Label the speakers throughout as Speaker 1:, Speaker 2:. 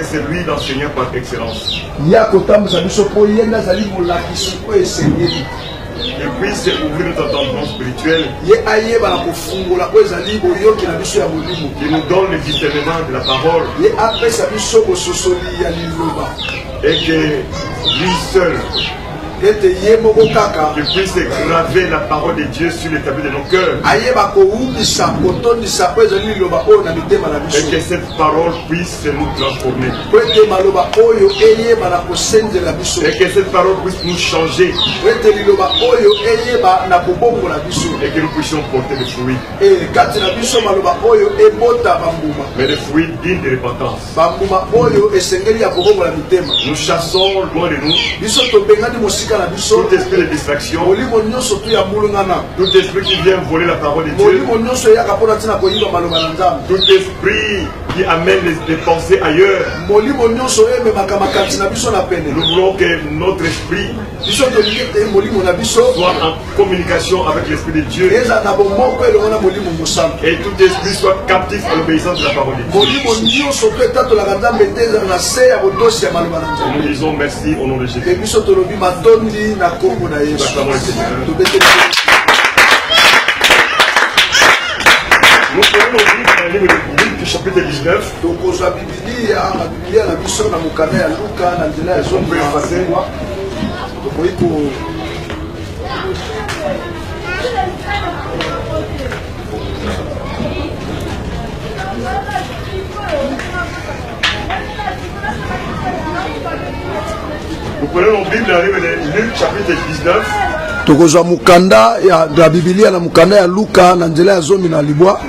Speaker 1: c'est lui l'enseignant par excellence. Et puis c'est ouvrir notre entendement spirituel. Il nous donne le discernement de la parole. Et que lui seul que puisse graver la parole de Dieu sur les tableaux de nos cœurs. Et que cette parole puisse nous transformer. Et que cette parole puisse nous changer. Et que nous puissions porter des fruits. Mais des fruits dignes de repentance. Nous chassons loin de nous tout esprit de distraction, tout esprit qui vient voler la parole de Dieu, tout esprit qui amène les pensées ailleurs. Nous voulons que notre esprit soit en communication avec l'esprit de Dieu et tout esprit soit captif à l'obéissance de la parole de Dieu. Nous disons merci au nom de Jésus. Nous prenons dans le livre de Luc, chapitre 19. On peut effacer. Nous prenons nos Bibles dans le livre de Luc, chapitre 19.
Speaker 2: Tokozwa mukanda ya Biblia na mukanda ya Luka na nzela ya zomi na libwa.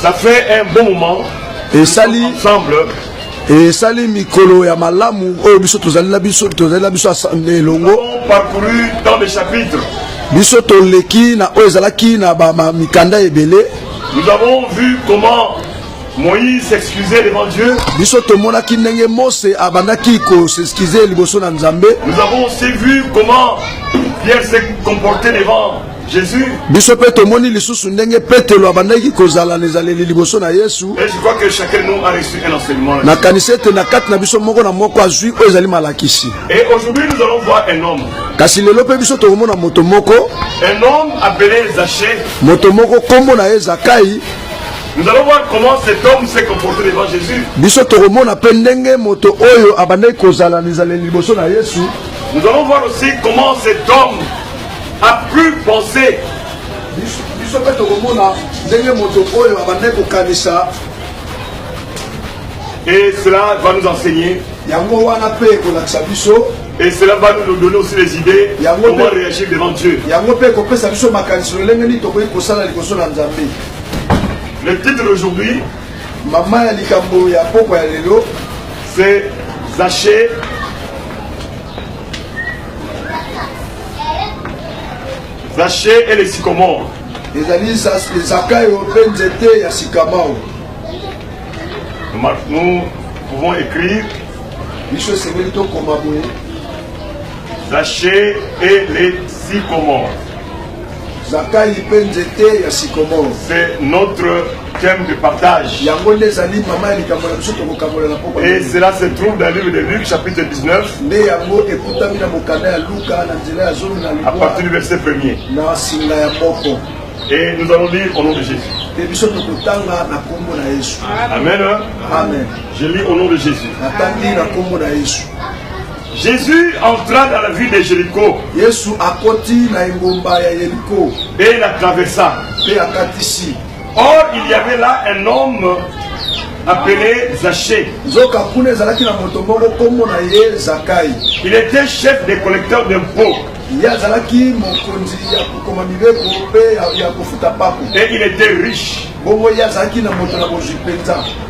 Speaker 1: Ça fait un bon moment.
Speaker 2: Et sali
Speaker 1: ensemble.
Speaker 2: Et sali mikolo ya malamu oyo biso tozali na biso assemblée longo.
Speaker 1: Nous avons parcouru dans les chapitres.
Speaker 2: Biso toleki na oyo ezalaki na ba mikanda ebele.
Speaker 1: Nous avons vu comment Moïse s'excusait devant Dieu.
Speaker 2: Nous
Speaker 1: avons aussi vu comment Pierre s'est comporté devant Jésus. Et je crois que chacun de nous a reçu un enseignement. Et aujourd'hui nous allons voir un homme. Un homme appelé Zachée. Nous allons voir comment cet homme s'est comporté devant Jésus. Nous allons voir aussi comment cet homme a pu penser. Et cela va nous enseigner. Et cela va nous donner aussi des idées comment réagir devant Dieu. Le titre d'aujourd'hui, c'est Zachée. Zachée et les sycomores. Nous pouvons écrire Zachée et les sycomores. C'est notre thème de partage. Et cela se trouve dans le livre de Luc, chapitre 19, à partir du verset 1er. Et nous allons lire au nom de Jésus. Amen.
Speaker 3: Amen.
Speaker 1: Je lis au nom de Jésus. Jésus entra dans la ville de Jéricho et la traversa. Or, il y avait là un homme appelé Zachée. Il était chef des collecteurs d'impôts. Et il était riche.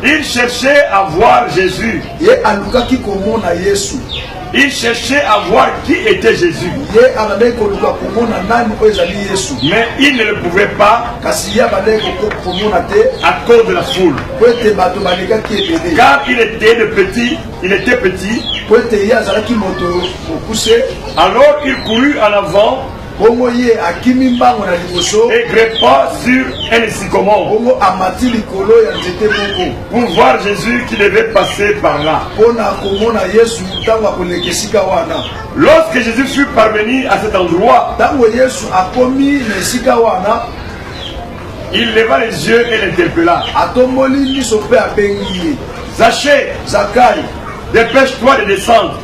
Speaker 1: Il cherchait à voir Jésus. Il cherchait à voir qui était Jésus. Mais il ne le pouvait pas à cause de la foule. Car il était petit. Alors il courut en avant et greppa sur un sycomore pour voir Jésus qui devait passer par là. Lorsque Jésus fut parvenu à cet endroit, il leva les yeux et l'interpella. Zachée, dépêche-toi de descendre,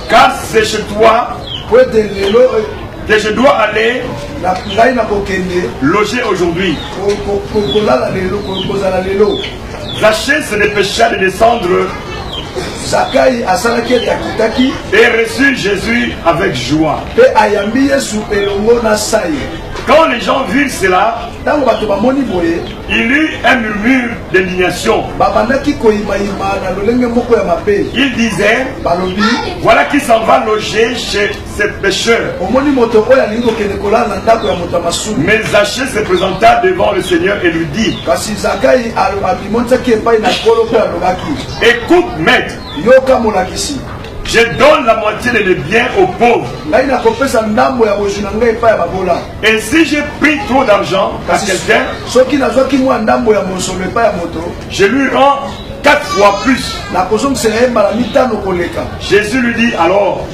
Speaker 1: car c'est chez toi que je dois aller loger aujourd'hui. Zachée se dépêcha de descendre et reçut Jésus avec joie. Quand les gens virent cela, il eut un murmure d'indignation. Il disait, voilà qui s'en va loger chez ces pécheurs. Mais Zachée se présenta devant le Seigneur et lui dit, écoute, maître, je donne la moitié de mes biens aux pauvres. Et si j'ai pris trop d'argent à quelqu'un, je lui rends 4 fois plus. Jésus lui dit alors,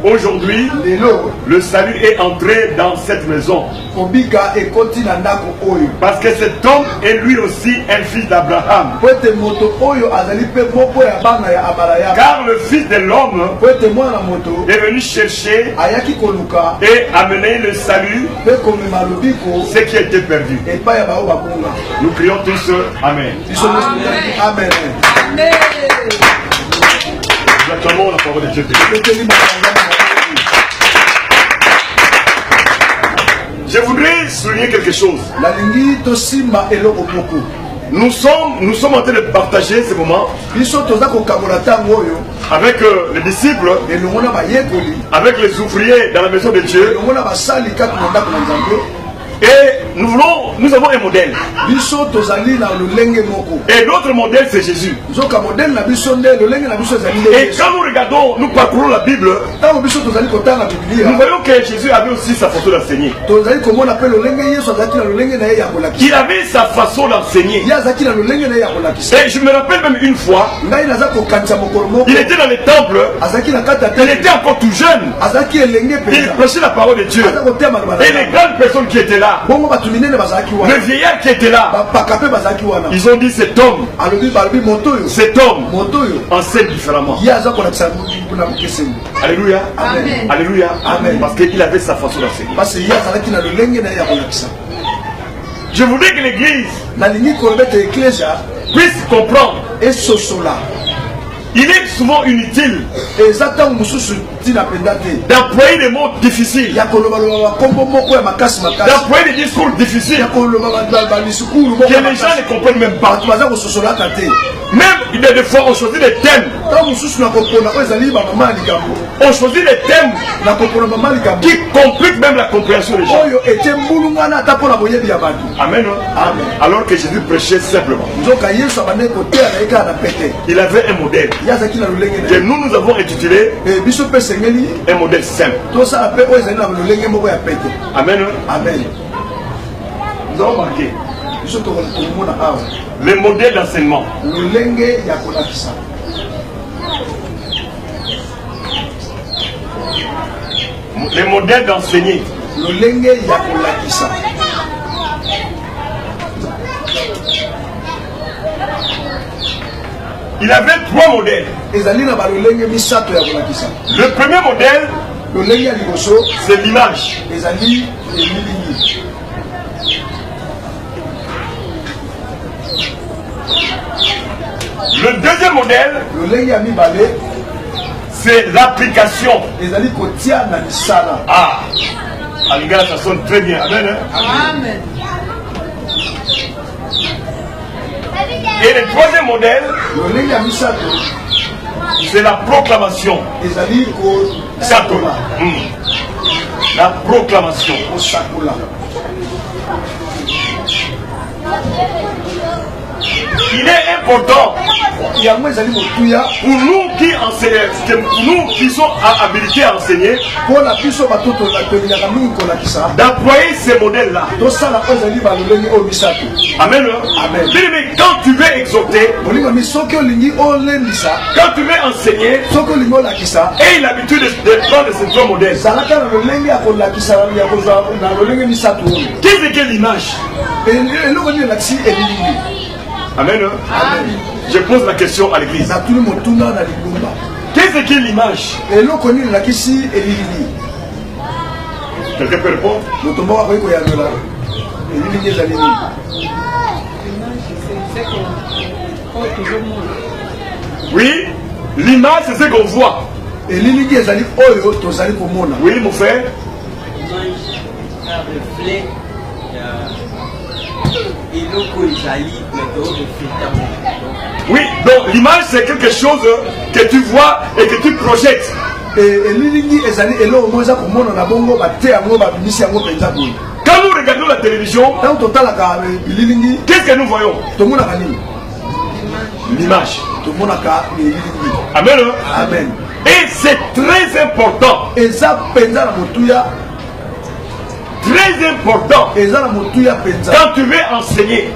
Speaker 1: aujourd'hui, le salut est entré dans cette maison. Parce que cet homme est lui aussi un fils d'Abraham. Car le fils de l'homme est venu chercher et amener le salut, ce qui était perdu. Nous prions tous Amen.
Speaker 2: Amen. Amen.
Speaker 1: Nous acclamons la parole de Dieu. Je voudrais souligner quelque chose. Nous sommes en train de partager ce moment avec les disciples, avec les ouvriers dans la maison de Dieu. Et nous avons un modèle. Et notre modèle, c'est Jésus. Et quand nous regardons, nous parcourons la Bible, nous voyons que Jésus avait aussi sa façon d'enseigner. Il avait sa façon d'enseigner. Et je me rappelle même une fois, il était dans le temple, il était encore tout jeune, il prêchait la parole de Dieu. Et les grandes personnes qui étaient là, le vieillard qui était là, ils ont dit cet homme enseigne différemment. Alléluia. Amen. Alléluia. Amen. Parce qu'il avait sa façon d'enseigner. Je voudrais que l'église puisse comprendre. Il est souvent inutile d'employer des mots difficiles, d'employer des discours difficiles que les gens ne comprennent même pas. Même des fois on choisit des thèmes. On choisit des thèmes qui compliquent même la compréhension des gens. Amen. Alors que Jésus prêchait simplement. Il avait un modèle. Et nous avons intitulé un modèle simple. Amen. Amen. Nous avons marqué le modèle d'enseignement. Le modèle d'enseigner. Il avait 3 modèles. Le premier modèle, c'est l'image. Le deuxième modèle, c'est l'application. Ah, à l'égard, ça sonne très bien. Amen. Amen. Et le troisième modèle, c'est la proclamation. La proclamation. il est important pour nous qui sommes habilités à enseigner d'employer ces modèles-là. Amen. Mais quand tu veux exhorter, quand tu veux enseigner, aie l'habitude de prendre ces trois modèles. Qu'est-ce que l'image? Amen. Je pose la question à l'église. Qu'est-ce que l'image? Quelqu'un peut répondre? Oui, l'image c'est ce qu'on voit. Oui, mon frère. Oui, donc l'image c'est quelque chose que tu vois et que tu projettes. Quand nous regardons la télévision, qu'est-ce que nous voyons? L'image. Amen.
Speaker 2: Amen.
Speaker 1: Et c'est très important. Très important. Quand tu veux enseigner,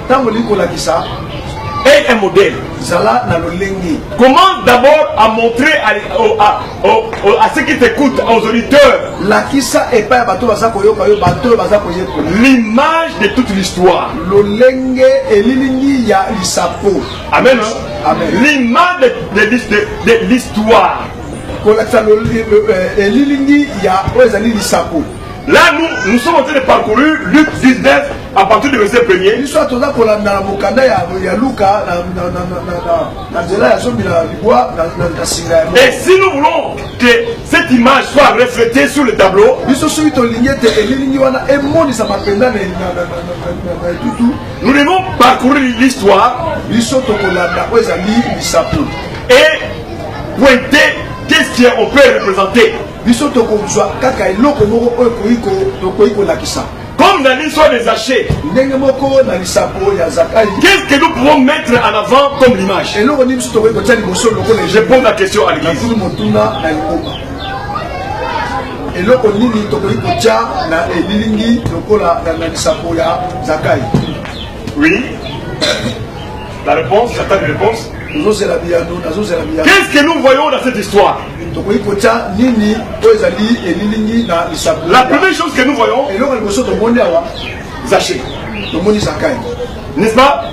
Speaker 1: et un modèle. Commence d'abord à montrer à ceux qui t'écoutent, aux auditeurs, l'image de toute l'histoire. Amen. L'image de l'histoire. Là, nous sommes en train de parcourir Luc 19 à partir du verset 1er. Et si nous voulons que cette image soit reflétée sur le tableau, nous devons parcourir l'histoire et pointer qu'est-ce qu'on peut représenter. Comme dans l'histoire des Zachée, qu'est-ce que nous pouvons mettre en avant comme l'image? Je pose la question à l'église. Oui. La réponse, j'attends une réponse. Qu'est-ce que nous voyons dans cette histoire? La première chose que nous voyons, Zachée. N'est-ce pas?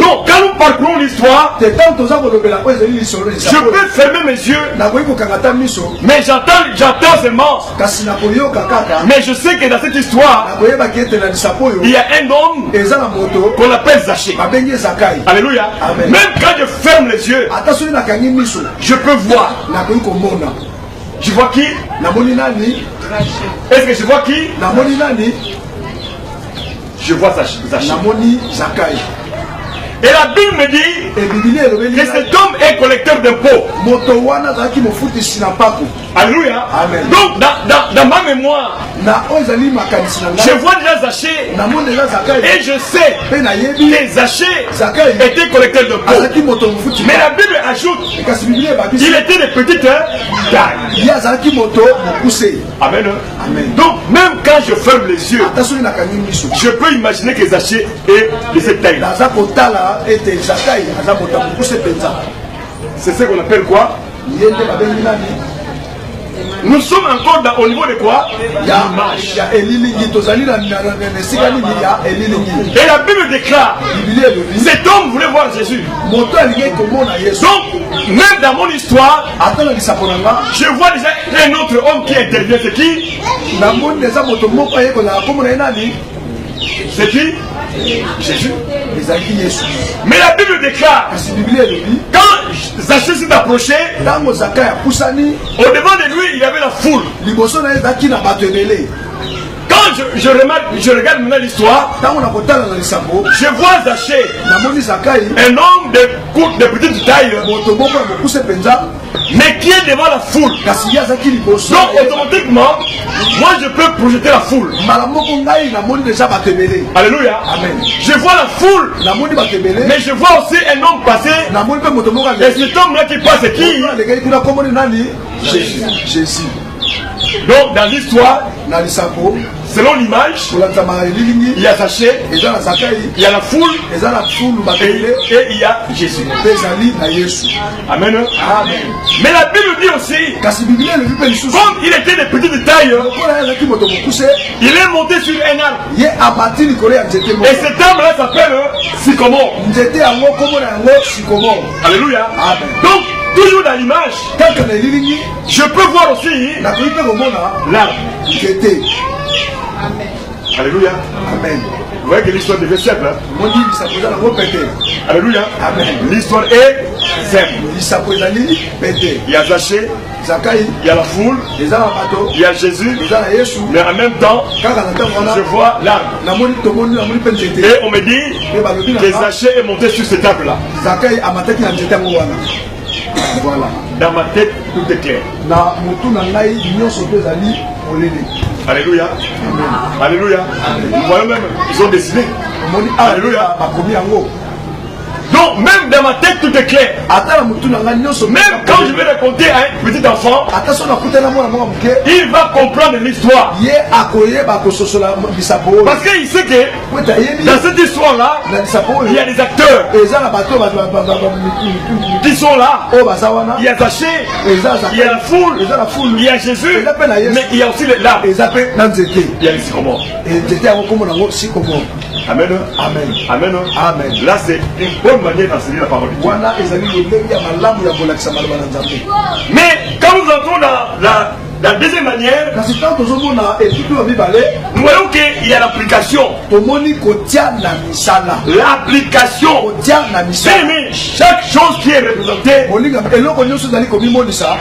Speaker 1: Donc quand nous parcourons l'histoire, je peux fermer mes yeux, mais j'entends seulement. Mais je sais que dans cette histoire, il y a un homme qu'on appelle Zachée. Alléluia. Même quand je ferme les yeux, je peux voir. Je vois qui? Est-ce que je vois qui? Je vois Zachée. Et la Bible me dit que cet homme est collecteur d'impôts. Alléluia. Donc dans ma mémoire, je vois déjà Zachée et je sais que Zachée était collecteur d'impôts. Mais la Bible ajoute qu'il était de petites tailles. Amen. Donc même quand je ferme les yeux, je peux imaginer que Zachée est de cette taille. C'est ce qu'on appelle quoi? Nous sommes encore au niveau de quoi? L'image. Et la Bible déclare, cet homme voulait voir Jésus. Donc, même dans mon histoire, je vois déjà un autre homme qui intervient. C'est qui? C'est qui? Jésus. Mais la Bible déclare, quand Zachée s'est approché, au devant de lui il y avait la foule. Quand je regarde maintenant l'histoire, je vois Zaché, un homme de petite taille, mais qui est devant la foule. Donc automatiquement, moi je peux projeter la foule. Alléluia. Amen. Je vois la foule, mais je vois aussi un homme passer. Et cet homme-là qui passe, c'est qui?
Speaker 2: Jésus.
Speaker 1: Donc dans l'histoire, selon l'image, il y a Zaché, il y a la foule, et il y a Jésus. Amen. Mais la Bible dit aussi, comme il était de petite taille, il est monté sur un arbre. Et cet arbre-là s'appelle sycomore. Alléluia. Donc, toujours dans l'image, je peux voir aussi l'arbre. Alléluia.
Speaker 2: Amen.
Speaker 1: Vous voyez que l'histoire devait simple. Alléluia.
Speaker 2: Amen.
Speaker 1: L'histoire est simple. Il y a Zaché, il y a la foule, il y a Jésus, mais en même temps, je vois l'arbre. Et on me dit que Zaché est monté sur cet arbre-là.
Speaker 2: Voilà.
Speaker 1: Dans ma tête, tout est clair. Alléluia. Amen. Alléluia. Vous voyez même, ils ont décidé. Alléluia. Donc même dans ma tête tout est clair. Même quand je vais raconter à un petit enfant, il va comprendre l'histoire. Parce qu'il sait que dans cette histoire-là, il y a des acteurs qui sont là. Il y a Zaché, il y a la foule, il y a Jésus, mais il y a aussi l'arbre. Il y a les sycomores. Amen.
Speaker 2: Amen.
Speaker 1: Amen.
Speaker 2: Amen.
Speaker 1: Là, c'est une bonne manière d'enseigner la parole de Dieu. Mais quand nous entrons dans la deuxième manière, nous voyons qu'il y a l'application. L'application. Chaque chose qui est représentée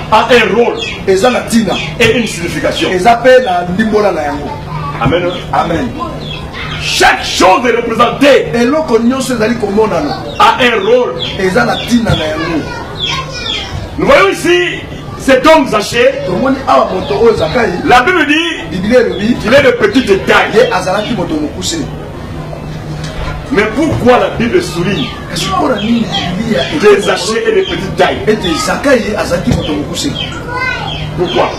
Speaker 1: a un rôle et une signification. Amen.
Speaker 2: Amen.
Speaker 1: Chaque chose est représentée a un rôle. Nous voyons ici cet homme Zaché. La Bible dit qu'il est de petite taille. Mais pourquoi la Bible souligne que Zaché est de petite taille? Pourquoi?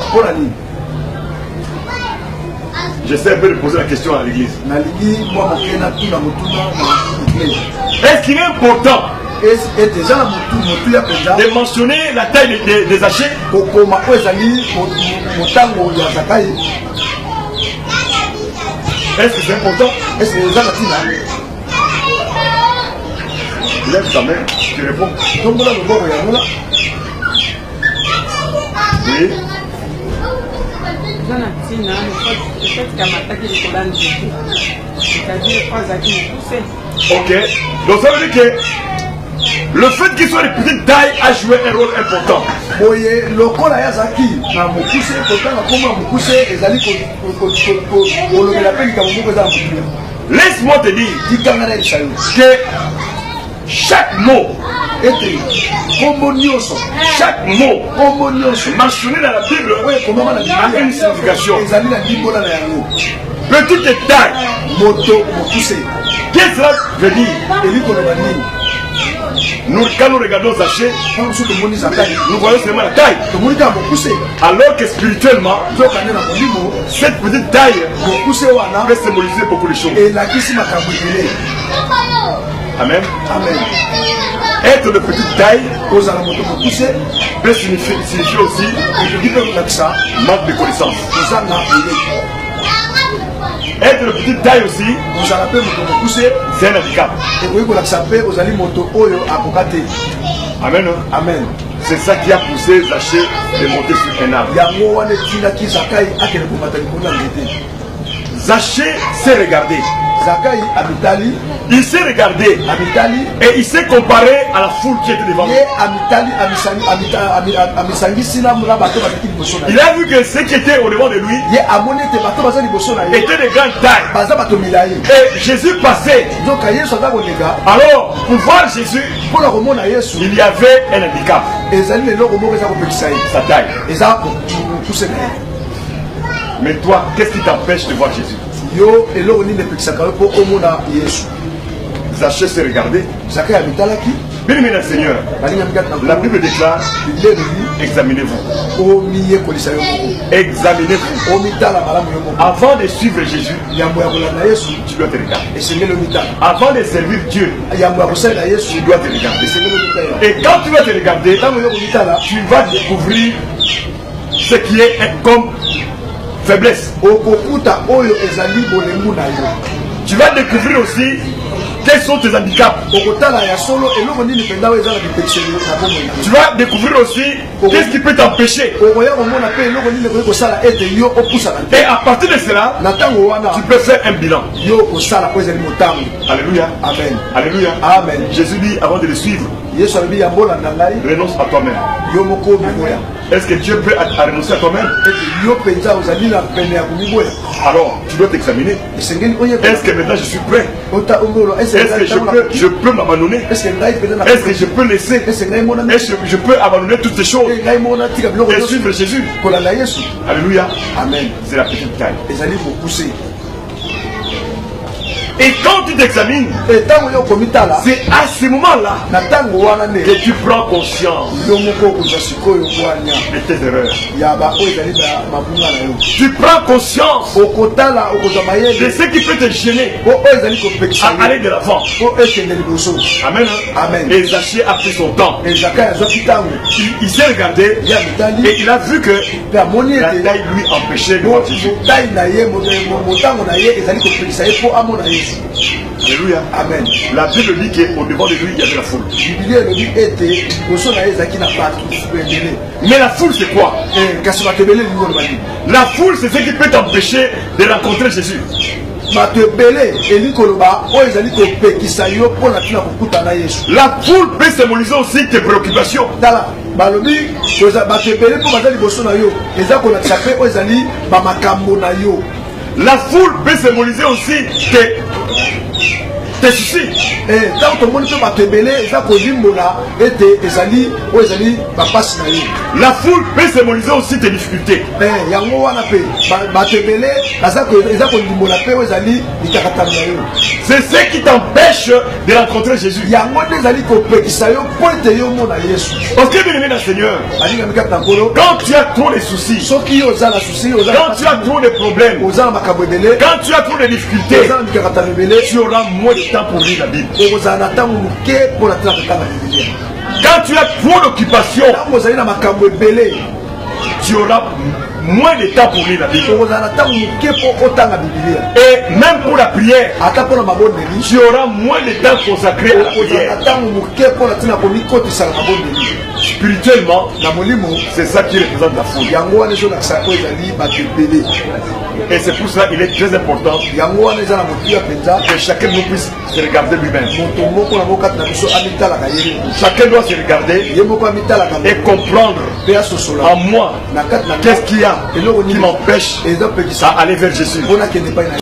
Speaker 1: J'essaie un peu de poser la question à l'église. Est-ce qu'il est important de mentionner la taille des Zaché? Est-ce que c'est important? Lève ta main, tu réponds. Oui. Ok, donc ça veut dire que le fait qu'il soit de petite taille a joué un rôle important. Laisse-moi te dire que chaque mot, chaque mot mentionné dans la Bible a une signification. Petite taille, qu'est-ce que cela veut dire? Quand nous regardons Zaché, nous voyons seulement la taille. Alors que spirituellement, cette petite taille peut symboliser beaucoup de choses. Amen.
Speaker 2: Amen.
Speaker 1: Être de petite taille peut signifier aussi manque de connaissance. Être de petite taille aussi, c'est un handicap. Amen.
Speaker 2: Amen.
Speaker 1: C'est ça qui a poussé Zaché de monter sur un arbre. Zaché s'est regardé.
Speaker 2: Zakai Amitali.
Speaker 1: Il s'est regardé.
Speaker 2: Amitali.
Speaker 1: Et il s'est comparé à la foule qui était devant lui. Il a vu que ceux qui étaient au devant de lui étaient de grande taille. Et Jésus passait. Alors, pour voir Jésus, il y avait un handicap. Sa taille. Mais toi, qu'est-ce qui t'empêche de voir Jésus? Zaché s'est regardé. Bien aimé Seigneur, la Bible déclare: examinez-vous. Examinez-vous. Avant de suivre Jésus, tu dois te regarder. Avant de servir Dieu, tu dois te regarder. Et quand tu vas te regarder, tu vas découvrir ce qui est comme faiblesse. Tu vas découvrir aussi quels sont tes handicaps. Tu vas découvrir aussi qu'est-ce qui peut t'empêcher. Et à partir de cela, tu peux faire un bilan. Alléluia. Amen. Alléluia. Amen. Jésus dit avant de le suivre, renonce à toi-même. Est-ce que Dieu peut renoncer à toi-même? Alors, tu dois t'examiner. Est-ce que maintenant je suis prêt? Est-ce que je peux m'abandonner? Est-ce que je peux laisser? Est-ce que je peux abandonner toutes ces choses et suivre Jésus? Alléluia. Amen. C'est la petite taille. Et quand tu t'examines, c'est à ce moment-là que tu prends conscience de tes erreurs. Tu prends conscience de ce qui peut te gêner à aller de l'avant. Amen. Amen. Et Zaché a pris son temps. Il s'est regardé et il a vu que la taille lui empêchait de voir Jésus. Alléluia. Amen. La Bible dit qu'au devant de lui, il y avait la foule. Mais la foule, c'est quoi? La foule, c'est ce qui peut t'empêcher de rencontrer Jésus. La foule peut symboliser aussi tes préoccupations. La foule peut symboliser aussi tes soucis. La foule peut symboliser aussi tes difficultés. C'est ce qui t'empêche de rencontrer Jésus. Parce que bien aimé dans le Seigneur, quand tu as trop de soucis, quand tu as trop de problèmes, quand tu as trop de difficultés, tu auras moins de temps pour lire la Bible. Quand tu as trop d'occupations, tu auras moins de temps pour lire la Bible. Et même pour la prière, tu auras moins de temps consacré à la prière. Spirituellement, c'est ça qui représente la foule. Et c'est pour ça qu'il est très important que chacun de nous puisse se regarder lui-même. Chacun doit se regarder et comprendre en moi qu'est-ce qu'il y a qui m'empêche à aller vers Jésus.